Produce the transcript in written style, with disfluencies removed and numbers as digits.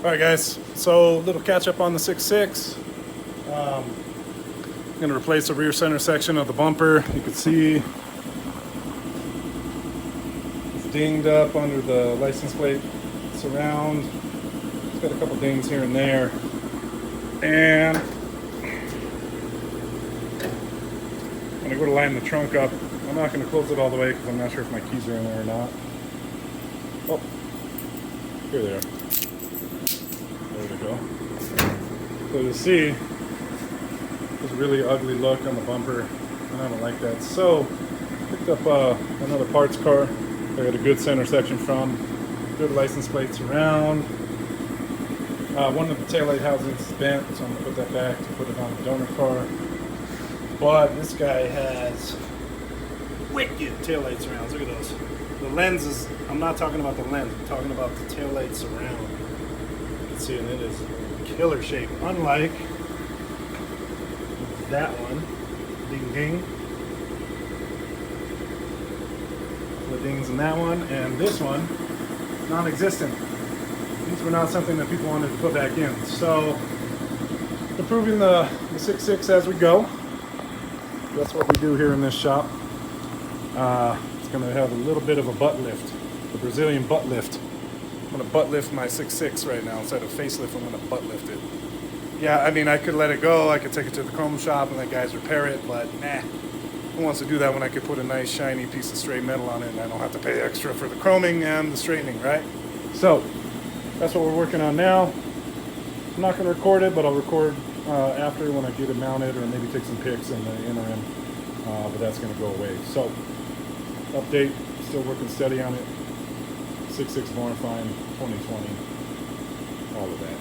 Alright guys, so little catch up on the 6.6. I'm going to replace the rear center section of the bumper. You can see it's dinged up under the license plate surround. It's got a couple dings here and there. And when I go to line the trunk up, I'm not going to close it all the way because I'm not sure if my keys are in there or not. Oh, here they are. There we go. So you see, there's a really ugly look on the bumper, and I don't like that. So, picked up another parts car. I got a good center section from, good license plates around. One of the taillight housings is bent, so I'm going to put that back to put it on the donor car. But this guy has wicked taillight surrounds. Look at those. The lenses, I'm not talking about the lens, I'm talking about the taillight surround. You can see, and it is killer shape. Unlike that one. Ding ding. The dings in that one, and this one, non-existent. These were not something that people wanted to put back in. So, improving the 6.6 as we go. That's what we do here in this shop. It's going to have a little bit of a butt lift, the Brazilian butt lift. I'm going to butt lift my 6.6 right now. Instead of facelift, I'm going to butt lift it. Yeah, I mean, I could let it go. I could take it to the chrome shop and let guys repair it, but nah. Who wants to do that when I could put a nice shiny piece of straight metal on it and I don't have to pay extra for the chroming and the straightening, right? So, that's what we're working on now. I'm not going to record it, but I'll record after when I get it mounted, or maybe take some pics in the interim, but that's going to go away. So, update, still working steady on it. 6.6 Born Fine 2020, all of that.